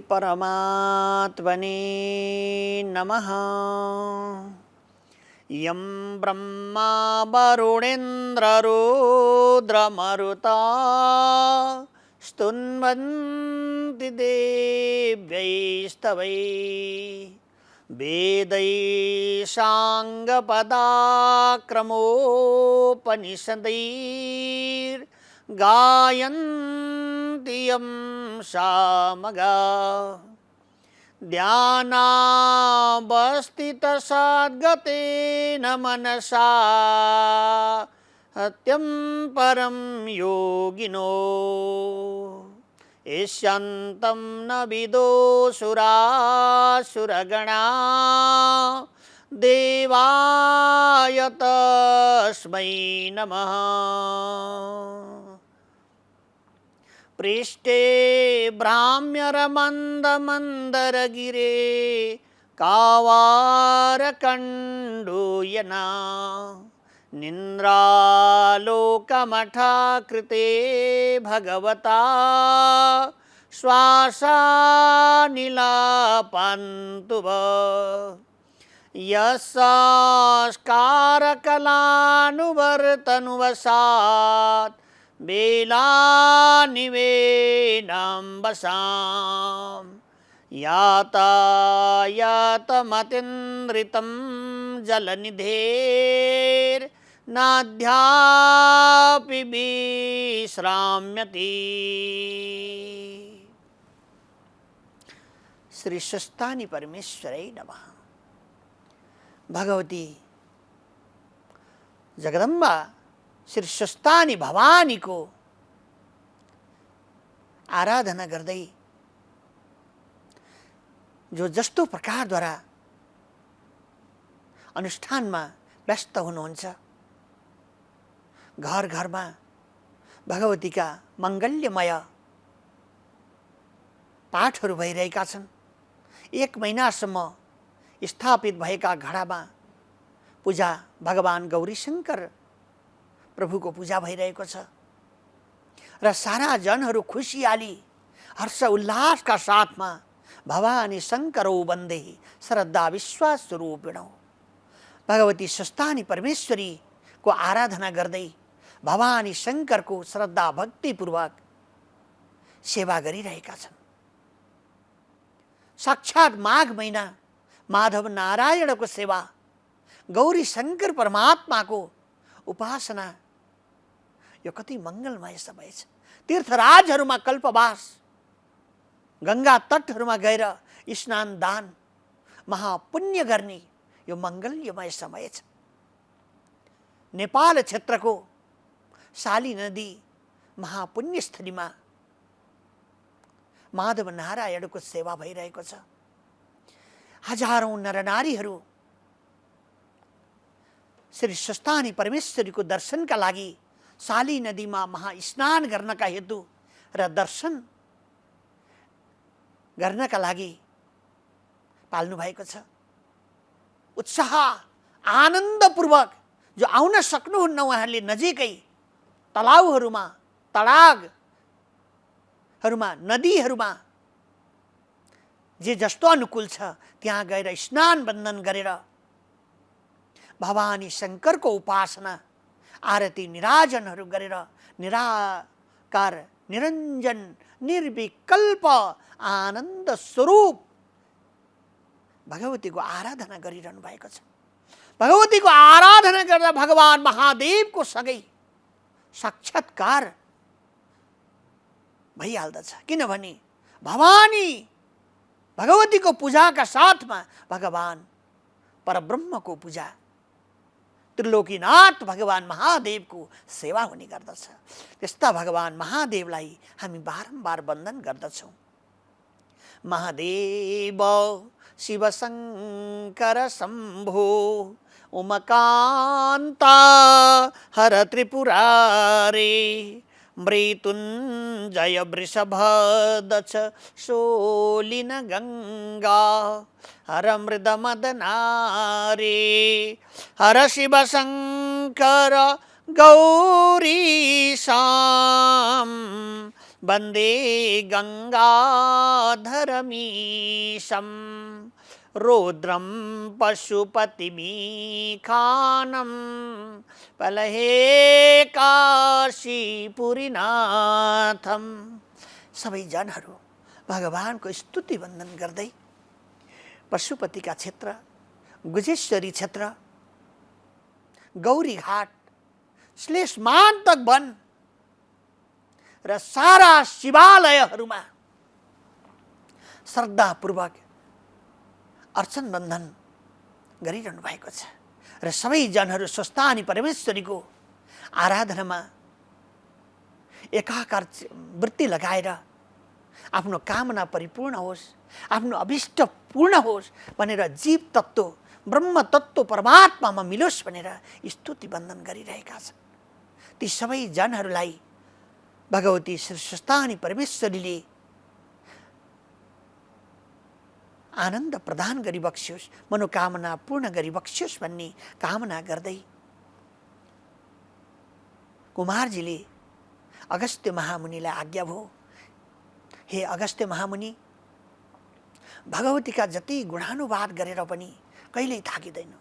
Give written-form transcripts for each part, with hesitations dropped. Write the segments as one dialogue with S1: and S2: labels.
S1: परमात्मने नमः। यं ब्रह्मा वरुणेन्द्ररुद्रमरुता स्तुन्वन्ति देव्यैस्तवैः वेदैः साङ्गपदाक्रमोपनिषदैर्गायन्ति यं सामगाः। ध्यानावस्थितसद्गतेन मनसा सत्यं परं योगिनो यस्यन्तं न विदुषुरासुरगणा देवाय तस्मै नमः। पृष्ठे भ्राम्यरमन्दमन्दरगिरे कावारकण्डूयना निन्द्रालोकमठाकृते भगवता श्वासानिलापान्तु यस्संस्कारकलानुवर्तनुवशात् बेलानिवेनाम्बसां यातायातमतीन्द्रितं जलनिधेर्नाद्यापि विश्राम्यति। श्री शस्तानि परमेश्वरै नमः। भगवती जगदम्बा श्री शस्तानी भवानी को आराधना गर्दै जो जस्तो प्रकारद्वारा अनुष्ठानमा व्यस्त हुनुहुन्छ, घर घरमा भगवतीका मङ्गल्यमय पाठहरू भइरहेका छन्। 1 महिनासम्म स्थापित भएका घडामा पूजा भगवान गौरीशङ्कर प्रभुको पूजा भइरहेको छ र सारा जनहरू खुसियाली हर्ष उल्लासका साथमा भवानी शङ्करौ वन्दे श्रद्धा विश्वास स्वरूपिणौ भगवती शस्तानी परमेश्वरी को आराधना गर्दै भवानी शङ्करको श्रद्धा भक्तिपूर्वक सेवा गरिरहेका छन्। साक्षात माघ महिना माधव नारायणको सेवा, गौरी शङ्कर परमात्माको उपासना, यो कति मङ्गलमय समय छ। तीर्थराजहरूमा कल्पवास, गङ्गा तटहरूमा गएर स्नान दान महापुण्य गर्ने यो मङ्गल्यमय समय छ। नेपाल क्षेत्रको शाली नदी महापुण्यस्थलीमा माधव नारायणको सेवा भइरहेको छ। हजारौं नरनारीहरू श्री शस्तानी परमेश्वरीको दर्शनका लागि शाली नदीमा महास्नान गर्नका हेतु र दर्शन गर्नका लागि पाल्नु भएको छ। उत्साह आनन्दपूर्वक जो आउन सक्नुहुन्न उहाँहरूले नजिकै तलाउहरूमा, तडागहरूमा, नदीहरूमा जे जस्तो अनुकूल छ त्यहाँ गएर स्नान बन्दन गरेर भवानी शङ्करको उपासना आरती निराजनहरू गरेर निराकार निरञ्जन निर्विकल्प आनन्द स्वरूप भगवतीको आराधना गरिरहनु भएको छ। भगवतीको आराधना गर्दा भगवान महादेवको सँगै साक्षात्कार भइहाल्दछ। किनभने भवानी भगवतीको पूजाका साथमा भगवान परब्रह्मको पूजा, त्रिलोकीनाथ भगवान महादेवको सेवा हुने गर्दछ। त्यस्ता भगवान महादेवलाई हामी बारम्बार वन्दन गर्दछौँ। महादेव शिव शङ्कर शम्भो उमकान्ता हर त्रिपुरारे मृत्युञ्जय वृषभदच शोलिन गङ्गा हर मृदमदनारे हर शिव शङ्कर गौरीशां वन्दे गङ्गाधरमीशं रौद्रं पशुपतिमीखानं पलहे काशीपुरीनाथम। सबै जनहरू भगवानको स्तुति वन्दन गर्दै पशुपतिका क्षेत्र, गुजेश्वरी क्षेत्र, गौरी घाट, श्लेषमान्तक वन र सारा शिवालयहरूमा श्रद्धापूर्वक अर्चन बन्धन गरिरहनु भएको छ र सबै जनहरू स्वस्थानी परमेश्वरीको आराधनामा एकाकार वृत्ति लगाएर आफ्नो कामना परिपूर्ण होस्, आफ्नो अभिष्ट पूर्ण होस् भनेर जीव तत्त्व, ब्रह्म तत्त्व परमात्मामा मिलोस् भनेर स्तुति वन्दन गरिरहेका छन्। ती सबै जनहरूलाई भगवती श्री स्वस्थानी परमेश्वरीले आनन्द प्रदान गरी बक्स्योस्, मनोकामना पूर्ण गरी बक्स्योस् भन्ने कामना गर्दै कुमारजीले अगस्त्य महामुनिलाई आज्ञा भयो, हे अगस्त्य महामुनि, भगवतीका जति गुणानुवाद गरेर पनि कहिल्यै थाकिँदैन।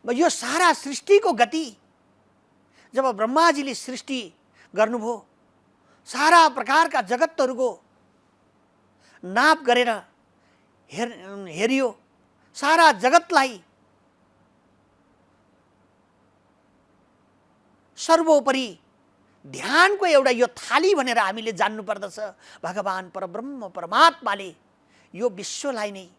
S1: यो सारा सृष्टिको गति जब ब्रह्माजीले सृष्टि गर्नुभयो, सारा प्रकारका जगतहरूको नाप गरेर हेरियो, सारा जगतलाई सर्वोपरि ध्यानको एउटा यो थाली भनेर हामीले जान्नु पर्दछ। भगवान परब्रह्म परमात्माले यो विश्वलाई नै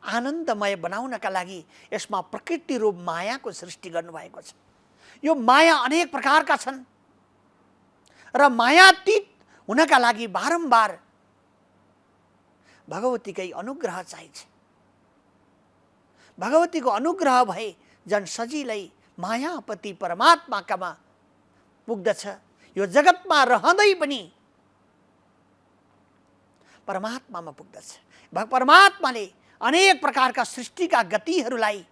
S1: आनन्दमय बनाउनका लागि यसमा प्रकृति रूप मायाको सृष्टि गर्नुभएको छ। यो माया अनेक प्रकारका छन् र मायातीत हुनका लागि बारम्बार भगवतीकै अनुग्रह चाहिन्छ। भगवतीको अनुग्रह भए जन सजिलै मायापति परमात्माकामा पुग्दछ। यो जगतमा रहँदै पनि परमात्मामा पुग्दछ। परमात्माले अनेक प्रकारका सृष्टिका गतिहरूलाई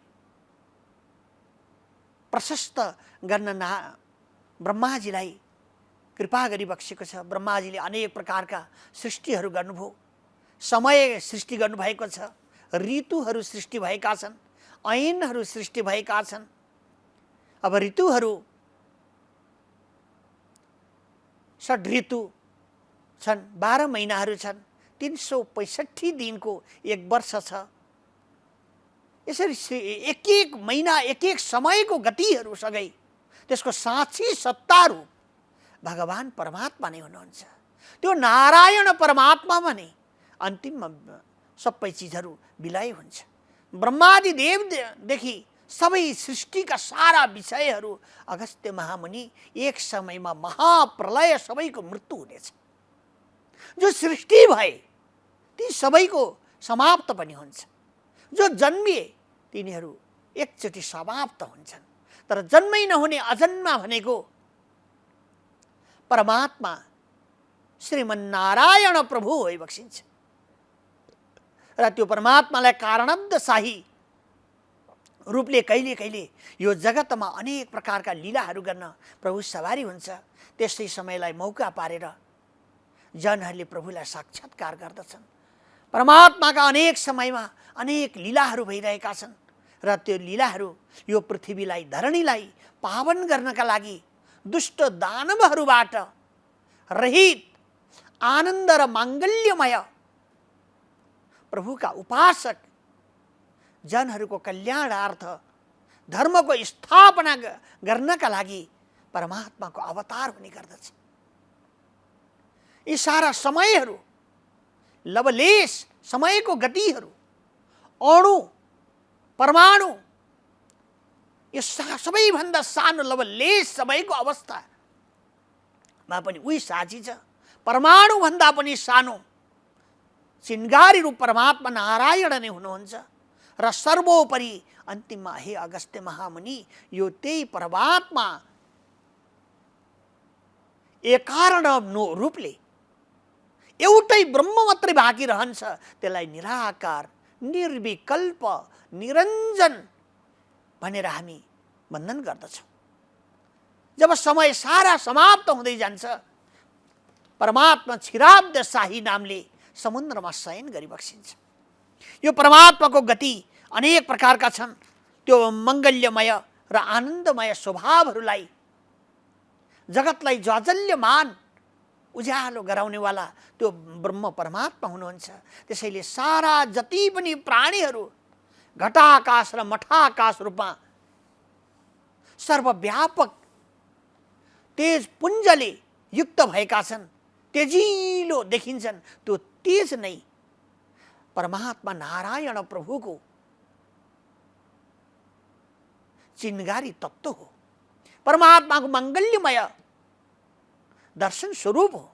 S1: प्रशस्त गर्न ब्रह्माजीलाई कृपा गरी बक्सेको छ। ब्रह्माजीले अनेक प्रकारका सृष्टिहरू गर्नुभयो। समय सृष्टि गर्नुभएको छ, ऋतुहरू सृष्टि भएका छन्, ऐनहरू सृष्टि भएका छन्। अब ऋतुहरू 6 ऋतु छन्, 12 महिनाहरू छन्, 365 दिनको एक वर्ष छ। यसरी एक एक महिना एक एक समयको गतिहरूसँगै त्यसको साक्षी सत्ताहरू भगवान परमात्मा नै हुनुहुन्छ। त्यो नारायण परमात्मामा नै अन्तिममा सबै चिजहरू विलय हुन्छ। ब्रह्मादि देवदेखि सबै सृष्टिका सारा विषयहरू अगस्त्य महामुनि एक समयमा महाप्रलय सबैको मृत्यु हुनेछ। जो सृष्टि भए ती सबैको समाप्त पनि हुन्छ। जो जन्मिए तिनीहरू एकचोटि समाप्त हुन्छन्। तर जन्मै नहुने अजन्मा भनेको परमात्मा श्रीमन्नारायण प्रभु भइबक्सिन्छ र त्यो परमात्मालाई कारणब्धशाही रूपले कहिले कहिले यो जगतमा अनेक प्रकारका लीलाहरू गर्न प्रभु सवारी हुन्छ। त्यसै समयलाई मौका पारेर जनहरूले प्रभुलाई साक्षात्कार गर्दछन्। परमात्माका अनेक समयमा अनेक लीलाहरू भइरहेका छन् र त्यो लीलाहरू यो पृथ्वीलाई, धरणीलाई पावन गर्नका लागि दुष्ट दानवहरूबाट रहित आनन्द र माङ्गल्यमय प्रभुका उपासक जनहरूको कल्याणार्थ धर्मको स्थापना गर्नका लागि परमात्माको अवतार हुने गर्दछ। यी सारा समयहरू, लवलेश समयको गतिहरू, अणु, परमाणु, यो सबैभन्दा सानो लवलेश समयको अवस्थामा पनि उही साक्षी छ। परमाणु भन्दा पनि सानो चिन्गारी रूप परमात्मा नारायण नै हुनुहुन्छ र सर्वोपरि अन्तिममा हे अगस्त्य महामुनि यो त्यही परमात्मा एकारण रूपले एउटै ब्रह्म मात्रै बाँकी रहन्छ। त्यसलाई निराकार, निर्विकल्प, निरञ्जन भनेर हामी वन्दन गर्दछौँ। जब समय सारा समाप्त हुँदै जान्छ, परमात्मा क्षीराब्द शाही नामले समुद्रमा शयन गरिबक्सिन्छ। यो परमात्माको गति अनेक प्रकारका छन्। त्यो मङ्गल्यमय र आनन्दमय स्वभावहरूलाई, जगतलाई ज्वाजल्यमान उज्यालो गराउनेवाला त्यो ब्रह्म परमात्मा हुनुहुन्छ। त्यसैले सारा जति पनि प्राणीहरू घटाकाश र मठाकाश रूपमा सर्वव्यापक तेज पुञ्जले युक्त भएका छन्, तेजिलो देखिन्छन्। त्यो तेज नै परमात्मा नारायण प्रभुको चिन्गारी तत्त्व हो, परमात्माको मङ्गल्यमय दर्शन स्वरूप हो।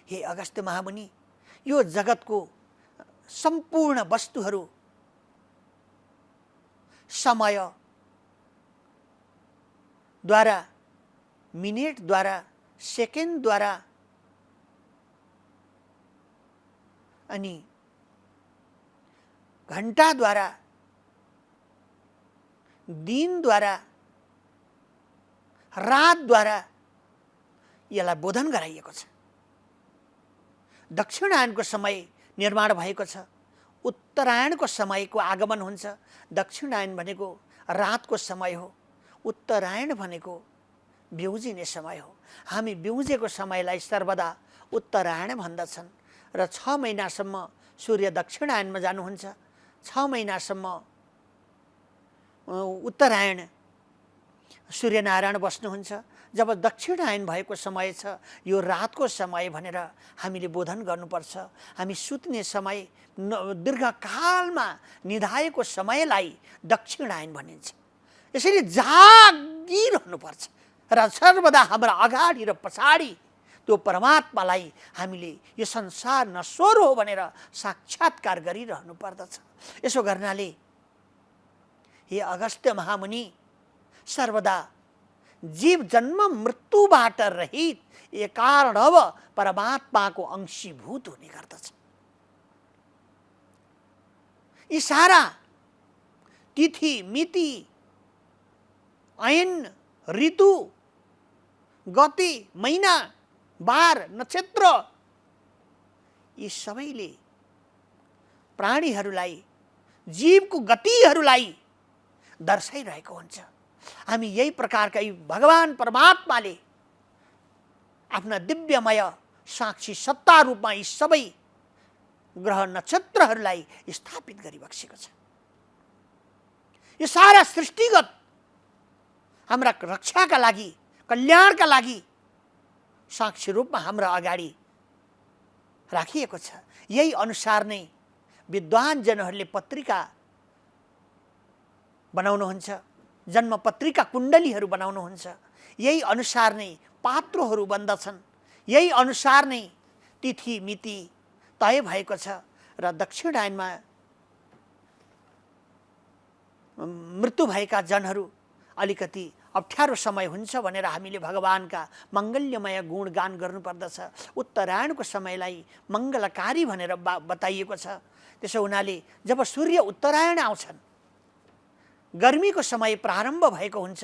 S1: हे अगस्त्य महामुनि, यो जगतको सम्पूर्ण वस्तुहरू समयद्वारा, मिनेटद्वारा, सेकेन्डद्वारा अनि घण्टाद्वारा, दिनद्वारा, रातद्वारा यसलाई बोधन गराइएको छ। दक्षिणायनको समय निर्माण भएको छ, उत्तरायणको समयको आगमन हुन्छ। दक्षिणायन भनेको रातको समय हो, उत्तरायण भनेको बिउजिने समय हो। हामी बिउजेको समयलाई सर्वदा उत्तरायण भन्दछन् र 6 महिनासम्म सूर्य दक्षिणायनमा जानुहुन्छ, 6 महिनासम्म उत्तरायण सूर्यनारायण बस्नुहुन्छ। जब दक्षिणायन भएको समय छ, यो रातको समय भनेर हामीले बोधन गर्नुपर्छ। हामी सुत्ने समय, दीर्घकालमा निधाएको समयलाई दक्षिणायन भनिन्छ। यसरी जागिरहनुपर्छ र सर्वदा हाम्रा अगाडि र पछाडि त्यो परमात्मालाई हामीले यो संसार नश्वर हो भनेर साक्षात्कार गरिरहनु पर्दछ। यसो गर्नाले हे अगस्त्य महामुनि, सर्वदा जीव जन्म मृत्युबाट रहित एकार्णव परमात्माको अंशीभूत हुने गर्दछ। यी सारा तिथि, मिति, ऐन, ऋतु, गति, महिना, बार, नक्षत्र, यी सबैले प्राणीहरूलाई, जीवको गतिहरूलाई दर्शाइरहेको हुन्छ। हामी यही प्रकारका भगवान परमात्माले आफ्ना दिव्यमय साक्षी सत्ता रूपमा यी सबै ग्रह नक्षत्रहरूलाई स्थापित गरिबक्सेको छ। यो सारा सृष्टिगत हाम्रा रक्षाका लागि, कल्याणका लागि साक्षी रूपमा हाम्रा अगाडि राखिएको छ। यही अनुसार नै विद्वान जनहरूले पत्रिका बनाउनुहुन्छ, जन्म पत्रिका कुण्डलीहरू बनाउनुहुन्छ। यही अनुसार नै पात्रोहरू बन्दछन्, यही अनुसार नै तिथि मिति तय भएको छ। र दक्षिणायनमा मृत्यु भएका जनहरू अलिकति अप्ठ्यारो समय हुन्छ भनेर हामीले भगवानका मङ्गल्यमय गुणगान गर्नुपर्दछ। उत्तरायणको समयलाई मङ्गलकारी भनेर बताइएको छ। त्यसो हुनाले जब सूर्य उत्तरायण आउँछन्, गर्मीको समय प्रारम्भ भएको हुन्छ,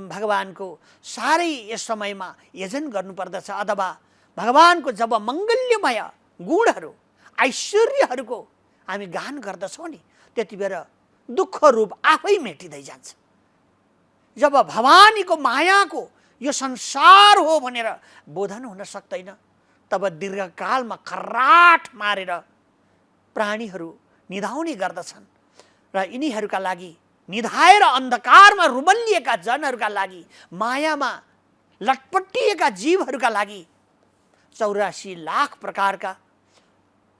S1: भगवानको सारै यस समयमा यजन गर्नुपर्दछ। अथवा भगवानको जब मङ्गल्यमय गुणहरू, ऐश्वर्यहरूको हामी गान गर्दछौँ नि, त्यति बेला दुःख रूप आफै मेटिँदै जान्छ। जब भवानीको मायाको यो संसार हो भनेर बोधन हुन सक्दैन, तब दीर्घकालमा खर्राट मारेर प्राणीहरू निधाउने गर्दछन्। र यिनीहरूका लागि, निधाएर अन्धकारमा रुबल्लिएका जनहरूका लागि, मायामा लटपटिएका जीवहरूका लागि 84 लाख प्रकारका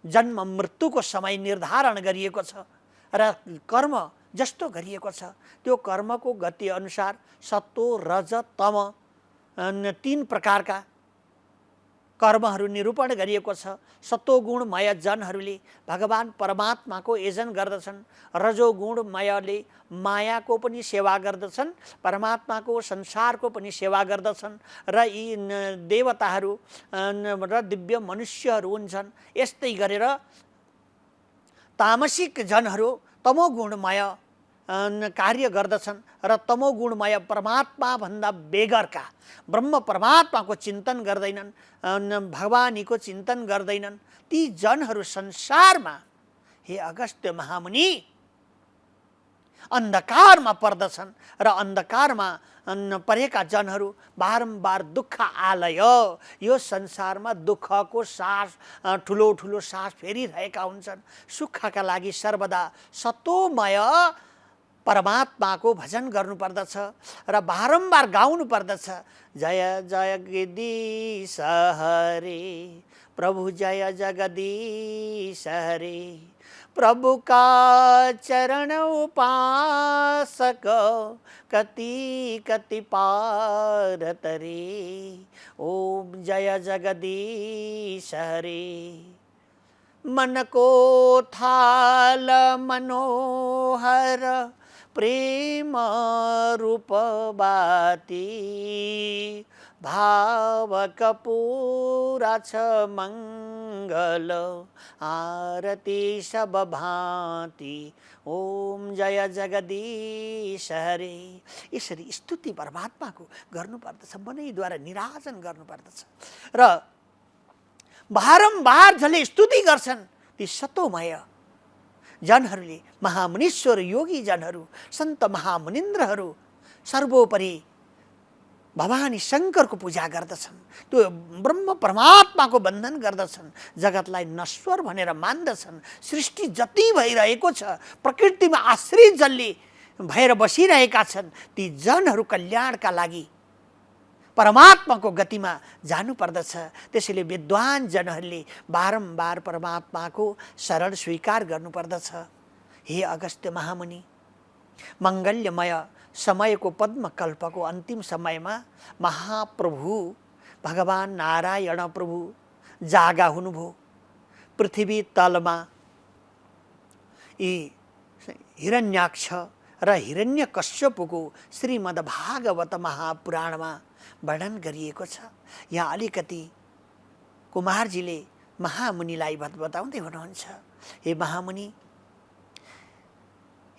S1: जन्म मृत्युको समय निर्धारण गरिएको छ। र कर्म जस्तो गरिएको छ, त्यो कर्मको गति अनुसार सत्तो, रज, तम 3 प्रकारका कर्महरू निरूपण गरिएको छ। सत्वगुणमय जनहरूले भगवान परमात्माको यजन गर्दछन्, रजोगुणमयले मायाको पनि सेवा गर्दछन्, परमात्माको संसारको पनि सेवा गर्दछन्। र यी देवताहरू र दिव्य मनुष्यहरू हुन्छन्। यस्तै गरेर तामसिक जनहरू तमोगुणमय कार्य गर्दछन् र तमोगुणमय परमात्मा भन्दा बेगरका ब्रह्म परमात्माको चिन्तन गर्दैनन्, भगवानीको चिन्तन गर्दैनन्, ती जनहरू संसारमा हे अगस्त्य महामुनि अन्धकारमा पर्दछन् र अन्धकारमा परेका जनहरू बारम्बार दुःख आलय, यो संसारमा दुःखको सास ठुलो ठुलो सास फेरिरहेका हुन्छन्। सुखका लागि सर्वदा सतोमय परमात्माको भजन गर्नुपर्दछ र बारम्बार गाउनु पर्दछ, जय जगदीश हरे प्रभु, जय जगदीश हरे प्रभु का चरण उपासक कति कति पार तरे, ओम जय जगदीश हरे। मन को थाल मनोहर प्रेम रूप बाती, भाव कपूरा छ मंगल आरती सब भांति, ओम जय जगदीश हरे। यसरी स्तुति परमात्माको गर्नुपर्दछ, मनैद्वारा निराजन गर्नुपर्दछ र बारम्बार जसले स्तुति गर्छन् ती सतोमय जनहरूले, महामुनीश्वर योगी जनहरू, सन्त महामुनिन्द्रहरू सर्वोपरि भवानी शङ्करको पूजा गर्दछन्, त्यो ब्रह्म परमात्माको वन्दन गर्दछन्, जगतलाई नश्वर भनेर मान्दछन्। सृष्टि जति भइरहेको छ, प्रकृतिमा आश्रित जसले भएर बसिरहेका छन्, ती जनहरू कल्याणका लागि परमात्माको गतिमा जानुपर्दछ। त्यसैले विद्वान जनहरूले बारम्बार परमात्माको शरण स्वीकार गर्नुपर्दछ। हे अगस्त्य महामुनि, मङ्गल्यमय समयको पद्मकल्पको अन्तिम समयमा महाप्रभु भगवान नारायण प्रभु जागा हुनुभयो। पृथ्वी तलमा यी हिरण्याक्ष र हिरण्यकश्यपको श्रीमद् भागवत महापुराणमा वर्णन गरिएको छ। यहाँ अलिकति कुमारजीले महामुनिलाई बताउँदै हुनुहुन्छ, हे महामुनि,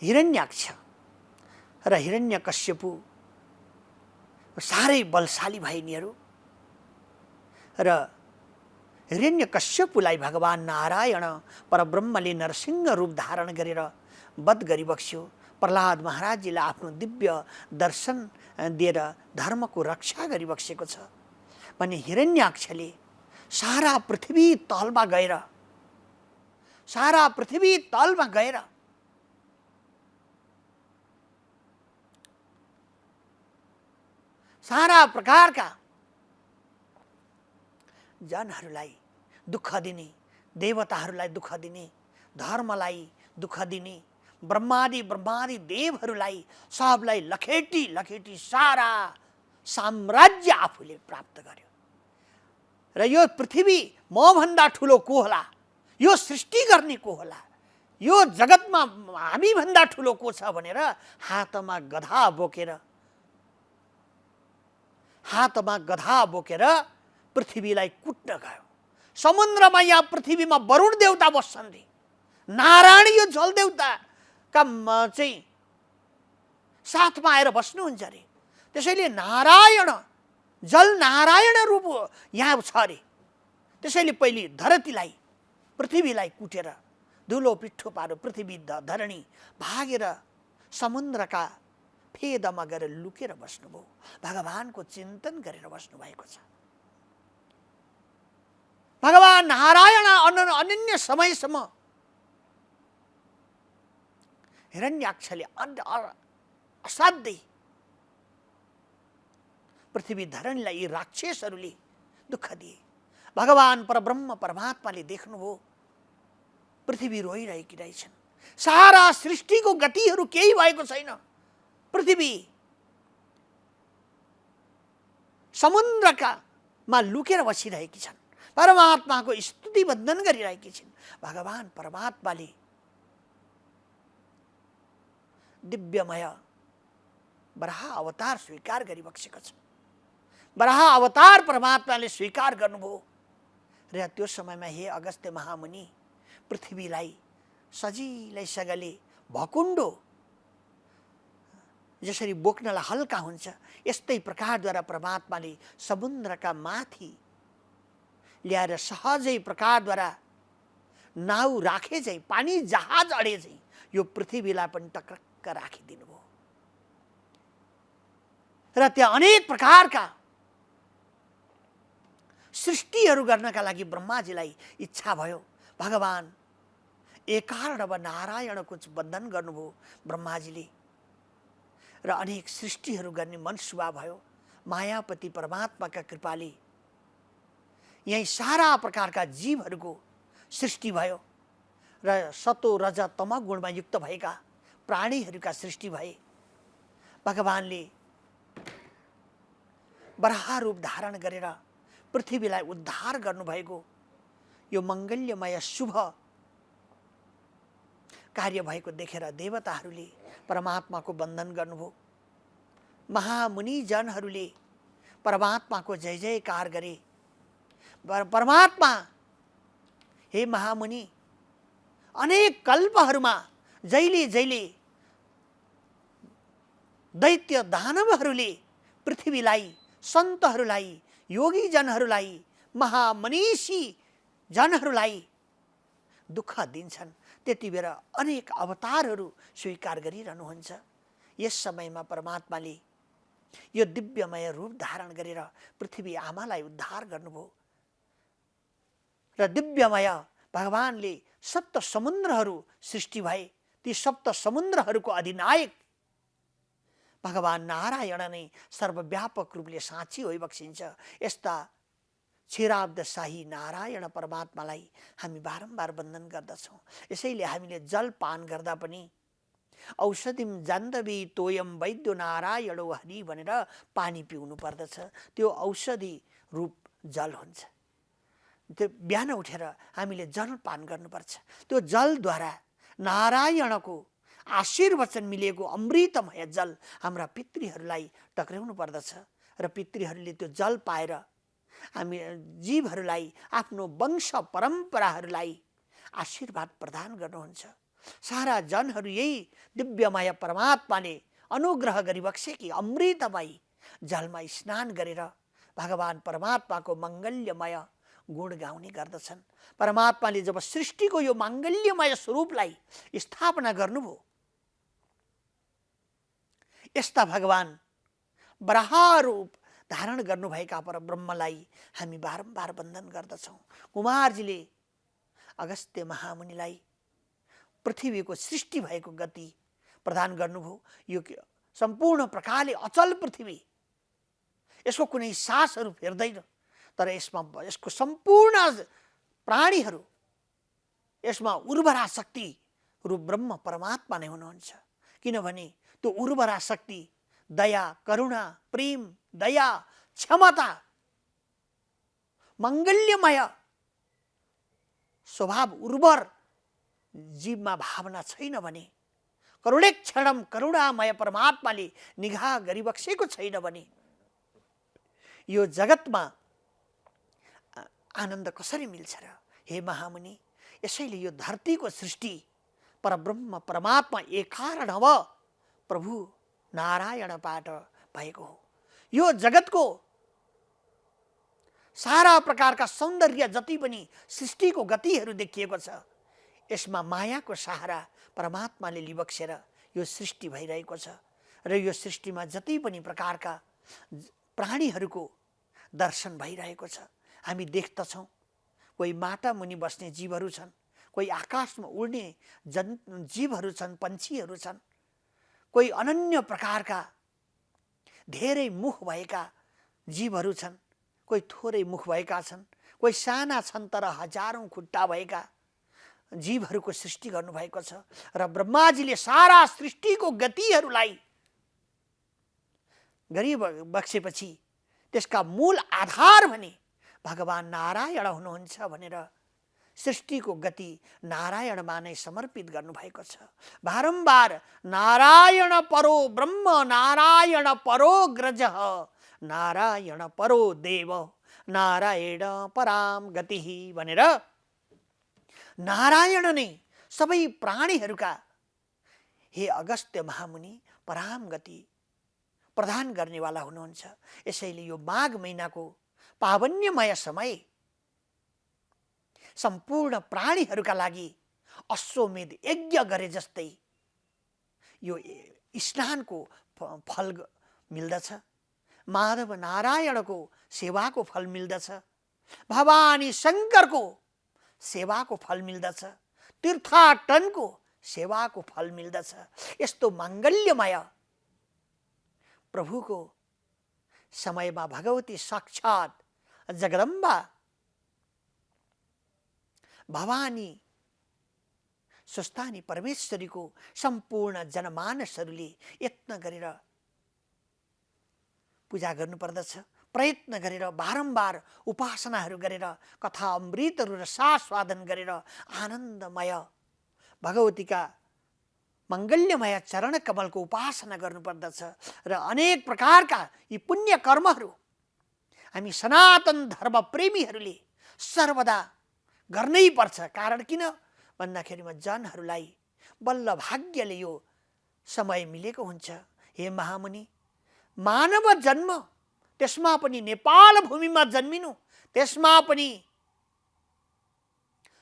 S1: हिरण्याक्ष र हिरण्यकश्यपु साह्रै बलशाली भए यिनीहरू र हिरण्यकश्यपुलाई भगवान नारायण परब्रह्मले नरसिंह रूप धारण गरेर वध गरिबक्स्यो। प्रहलाद महाराजजीलाई आफ्नो दिव्य दर्शन दिएर धर्मको रक्षा गरिबक्सेको छ भने हिरण्याक्षले सारा पृथ्वी तलमा गएर सारा प्रकारका जनहरूलाई दुःख दिने, देवताहरूलाई दुःख दिने, धर्मलाई दुःख दिने, ब्रह्मादि देवहरूलाई सबलाई लखेटी सारा साम्राज्य आफूले प्राप्त गर्यो। र यो पृथ्वी मभन्दा ठुलो को होला, यो सृष्टि गर्ने को होला, यो जगतमा हामीभन्दा ठुलो को छ भनेर हातमा गधा बोकेर पृथ्वीलाई कुट्न गयो। समुद्रमा यहाँ पृथ्वीमा वरुण देवता बस्छन् रे, नारायण यो जल देवता चाहिँ साथमा आएर बस्नुहुन्छ अरे। त्यसैले नारायण जल नारायण रूप यहाँ छ अरे। त्यसैले पहिले पृथ्वीलाई कुटेर धुलो पिठो पारो पृथ्वी धरणी भागेर समुद्रका फेदमा गएर लुकेर बस्नुभयो, भगवानको चिन्तन गरेर बस्नु भएको छ। भगवान नारायण अनन्य समयसम्म हिरण्याक्षले असाध्यै पृथ्वी धरणीलाई यी राक्षसहरूले दुःख दिए। भगवान परब्रह्म परमात्माले देख्नुभयो पृथ्वी रोइरहेकी रहेछन्, सारा सृष्टिको गतिहरू केही भएको छैन, पृथ्वी समुद्रमा लुकेर बसिरहेकी छन्, परमात्माको स्तुति वन्दन गरिरहेकी छिन्। भगवान परमात्माले दिव्यमय वराह अवतार स्वीकार गरिबक्सेको छ। वराह अवतार परमात्माले स्वीकार गर्नुभयो र त्यो समयमा हे अगस्त्य महामुनि, पृथ्वीलाई सजिलैसँगले भकुण्डो जसरी बोक्नलाई हल्का हुन्छ यस्तै प्रकारद्वारा परमात्माले समुद्रका माथि ल्याएर सहजै प्रकारद्वारा नाउ राखे चाहिँ पानी जहाज अडे चाहिँ यो पृथ्वीलाई पनि टक्रक्क राखिदिनु भयो र त्यहाँ अनेक प्रकारका सृष्टिहरू गर्नका लागि ब्रह्माजीलाई इच्छा भयो। भगवान एकारण नारायणको बन्धन गर्नुभयो ब्रह्माजीले र अनेक सृष्टिहरू गर्ने मनसुवा भयो। मायापति परमात्माका कृपाले यही सारा प्रकारका जीवहरूको सृष्टि भयो र सतो रज तम गुणमा युक्त भएका प्राणीहरूका सृष्टि भए। भगवानले वराह रूप धारण गरेर पृथ्वीलाई उद्धार गर्नुभएको यो मङ्गल्यमय शुभ कार्य भएको देखेर देवताहरूले परमात्माको वन्दन गर्नुभयो। महामुनि जनहरूले परमात्माको जय जयकार गरे। परमात्मा हे महामुनि अनेक कल्पहरूमा जहिले जहिले दैत्य दानवहरूले पृथ्वीलाई सन्तहरूलाई योगी जनहरूलाई महामनीषी जनहरूलाई दुःख दिन्छन्। त्यति बेला अनेक अवतारहरू स्वीकार गरिरहनुहुन्छ। यस समयमा परमात्माले यो दिव्यमय रूप धारण गरेर पृथ्वी आमालाई उद्धार गर्नुभयो र दिव्यमय भगवानले सप्त समुद्रहरू सृष्टि भए। ती सप्त समुद्रहरूको अधिनायक भगवान नारायण नै सर्वव्यापक रूपले साँची होइबक्सिन्छ। यस्ता क्षीराब्दशाही नारायण परमात्मालाई हामी बारम्बार वन्दन गर्दछौँ। यसैले हामीले जल पान गर्दा पनि औषधिम जान्दवी तोयम वैद्यो नारायणो हरि भनेर पानी पिउनु पर्दछ। त्यो औषधि रूप जल हुन्छ। त्यो बिहान उठेर हामीले जल पान गर्नुपर्छ। त्यो जलद्वारा नारायणको आशीर्वचन मिलेको अमृतमय जल हाम्रा पितृहरूलाई टक्राउनु पर्दछ र पितृहरूले त्यो जल पाएर हामी जीवहरूलाई आफ्नो वंश परम्पराहरूलाई आशीर्वाद प्रदान गर्नुहुन्छ। सारा जनहरू यही दिव्यमय परमात्माले अनुग्रह गरिबक्सेकी अमृतमय जलमा स्नान गरेर भगवान परमात्माको मङ्गल्यमय गुण गाउने गर्दछन्। परमात्माले जब सृष्टिको यो माङ्गल्यमय स्वरूपलाई स्थापना गर्नुभयो, यस्ता भगवान वराह रूप धारण गर्नुभएका परब्रह्मलाई हामी बारम्बार वन्दन गर्दछौँ। कुमारजीले अगस्त्य महामुनिलाई पृथ्वीको सृष्टि भएको गति प्रदान गर्नुभयो। यो सम्पूर्ण प्रकारले अचल पृथ्वी, यसको कुनै सासहरू फेर्दैन, तर यसको सम्पूर्ण प्राणीहरू, यसमा उर्वरा शक्ति रूप ब्रह्म परमात्मा नै हुनुहुन्छ। किनभने त्यो उर्वरा शक्ति दया, करुणा, प्रेम, दया, क्षमता, मङ्गल्यमय स्वभाव उर्वर जीवमा भावना छैन भने, करुणेक्षणम करुणामय परमात्माले निगाह गरिबक्सेको छैन भने यो जगतमा आनन्द कसरी मिल्छ र? हे महामुनि, यसैले यो धरतीको सृष्टि परब्रह्म परमात्मा एकारण हो प्रभु नारायणबाट भएको हो। यो जगतको सारा प्रकारका सौन्दर्य जति पनि सृष्टिको गतिहरू देखिएको छ, यसमा मायाको सहारा परमात्माले लिबक्सेर यो सृष्टि भइरहेको छ र यो सृष्टिमा जति पनि प्रकारका प्राणीहरूको दर्शन भइरहेको छ। हामी देख्दछौँ कोही माटा मुनि बस्ने जीवहरू छन्, कोही आकाशमा उड्ने जीवहरू छन्, पन्छीहरू छन्, कोही अनन्य प्रकारका धेरै मुख भएका जीवहरू छन्, कोही थोरै मुख भएका छन्, कोही साना छन् तर हजारौं खुट्टा भएका जीवहरूको सृष्टि गर्नुभएको छ। र ब्रह्माजीले सारा सृष्टिको गतिहरूलाई गरिबक्सेपछि त्यसका मूल आधार भने भगवान नारायण हुनुहुन्छ भनेर सृष्टिको गति नारायणमा नै समर्पित गर्नुभएको छ। बारम्बार नारायण परो ब्रह्म, नारायण परो ग्रजः, नारायण परो देव, नारायण पराम गतिः भनेर नारायण नै सबै प्राणीहरूका हे अगस्त्य महामुनि पराम गति प्रदान गर्नेवाला हुनुहुन्छ। यसैले यो माघ महिनाको पावन्यमय समय सम्पूर्ण प्राणीहरूका लागि अश्वमेध यज्ञ गरे जस्तै यो स्नानको फल मिल्दछ, माधव नारायणको सेवाको फल मिल्दछ, भवानी शङ्करको सेवाको फल मिल्दछ, तीर्थाटनको सेवाको फल मिल्दछ। यस्तो माङ्गल्यमय प्रभुको समयमा भगवती साक्षात् जगदम्बा भवानी स्वस्थानी परमेश्वरीको सम्पूर्ण जनमानसहरूले यत्न गरेर पूजा गर्नुपर्दछ, प्रयत्न गरेर बारम्बार उपासनाहरू गरेर कथा अमृतहरू र सास्वादन गरेर आनन्दमय भगवतीका मङ्गल्यमय चरण कमलको उपासना गर्नुपर्दछ। र अनेक प्रकारका यी पुण्य कर्महरू हामी सनातन धर्म प्रेमीहरूले सर्वदा गर्नै पर्छ। कारण किन भन्दाखेरिमा जनहरूलाई बल्ल भाग्यले यो समय मिलेको हुन्छ। हे महामुनि, मानव जन्म, त्यसमा पनि नेपाल भूमिमा जन्मिनु, त्यसमा पनि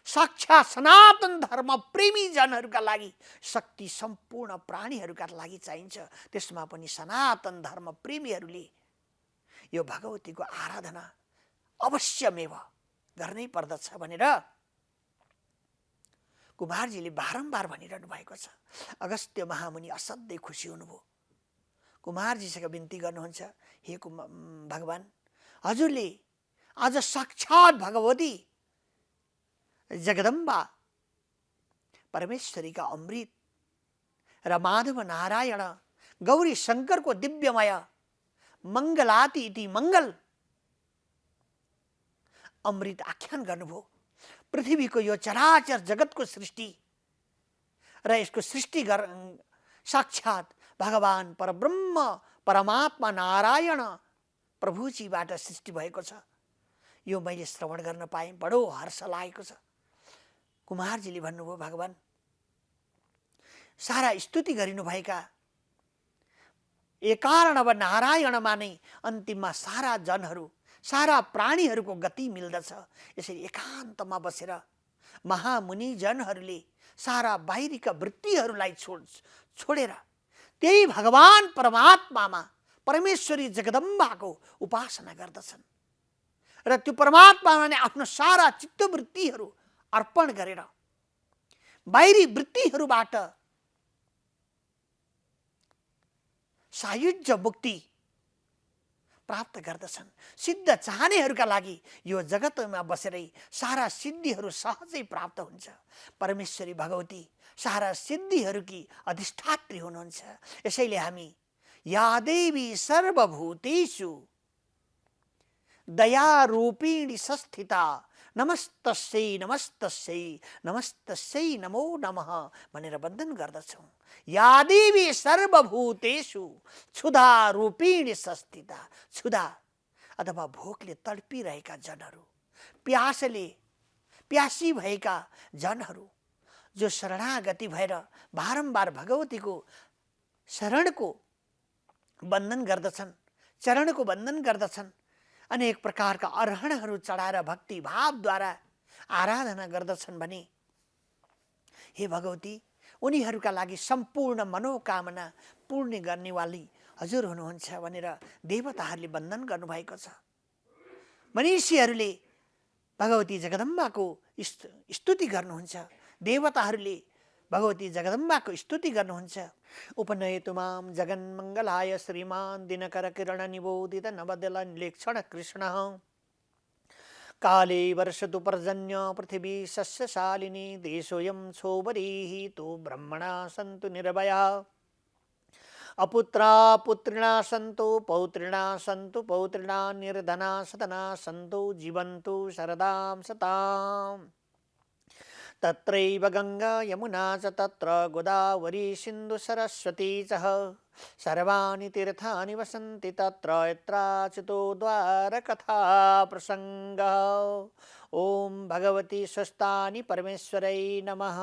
S1: साक्षात् सनातन धर्म प्रेमी जनहरूका लागि शक्ति सम्पूर्ण प्राणीहरूका लागि चाहिन्छ। त्यसमा पनि सनातन धर्म प्रेमीहरूले यो भगवतीको आराधना अवश्यमेव गर्नै पर्दछ भनेर कुमारजीले बारम्बार भनिरहनु भएको छ। अगस्त्य महामुनि असाध्यै खुसी हुनुभयो। कुमारजीसँग बिन्ती गर्नुहुन्छ, हे भगवान, हजुरले आज साक्षात् भगवती जगदम्बा परमेश्वरीका अमृत र माधव नारायण गौरी शङ्करको दिव्यमय मङ्गलाति इति मङ्गल अमृत आख्यान गर्नुभयो। पृथ्वीको यो चराचर जगतको सृष्टि र यसको सृष्टि साक्षात् भगवान परब्रह्म परमात्मा नारायण प्रभुजीबाट सृष्टि भएको छ। यो मैले श्रवण गर्न पाएँ, बडो हर्ष लागेको छ। कुमारजीले भन्नुभयो, भगवान, सारा स्तुति गरिनुभएका एकारणव नारायणमा नै अन्तिममा सारा जनहरू, सारा प्राणीहरूको गति मिल्दछ। यसरी एकान्तमा बसेर महामुनि जनहरूले सारा बाहिरीका वृत्तिहरूलाई छोडेर त्यही भगवान परमात्मामा परमेश्वरी जगदम्बाको उपासना गर्दछन् र त्यो परमात्मामा नै आफ्नो सारा चित्तवृत्तिहरू अर्पण गरेर बाहिरी वृत्तिहरूबाट सायुज्य मुक्ति प्राप्त गर्दछन्। सिद्ध चाहनेहरूका लागि यो जगतमा बसेरै सारा सिद्धिहरू सहजै प्राप्त हुन्छ। परमेश्वरी भगवती सारा सिद्धिहरूकी अधिष्ठात्री हुनुहुन्छ। यसैले हामी या देवी सर्वभूतेषु दयारूपिणी संस्थिता नमस्तस्यै नमस्तस्यै नमस्तस्यै नमो नमः भनेर वन्दन गर्दछौँ। या देवी सर्वभूतेषु क्षुधा रूपिणी संस्थिता, क्षुधा अथवा भोकले तडपिरहेका जनहरू, प्यासी भएका जनहरू जो शरणागति भएर बारम्बार भगवतीको शरणको वन्दन गर्दछन्, चरणको वन्दन गर्दछन्, अनेक प्रकारका अर्हणहरू चढाएर भक्ति भावद्वारा आराधना गर्दछन् भने हे भगवती, उनीहरूका लागि सम्पूर्ण मनोकामना पूर्ण गर्नेवाली हजुर हुनुहुन्छ भनेर देवताहरूले वन्दन गर्नुभएको छ। मनीषीहरूले भगवती जगदम्बाको स्तुति गर्नुहुन्छ, देवताहरूले भगवती जगदम्बाको स्तुति गर्नुहुन्छ। उपनयतु मां जगन्मङ्गलाय श्रीमान् दिनकर किरण निबोधित नवदल निलेक्षण कृष्णः काले वर्षतु पर्जन्य पृथिवी सस्यशालिनी देशोऽयं सोबरीः तु ब्रह्मणा सन्तु निर्भया अपुत्रा पुत्रिणा सन्तु पौत्रिणा सन्तु पौत्रिणा निर्धना सतना सन्तु जीवन्तु शरदां सताम् तत्रैव गंगा यमुना च तत्र गोदावरी सिन्धु सरस्वती च सर्वाणि तीर्थानि वसन्ति तत्र यत्राचितो द्वारकथा प्रसङ्गः। ओम भगवती स्वस्तानि परमेश्वरै नमः।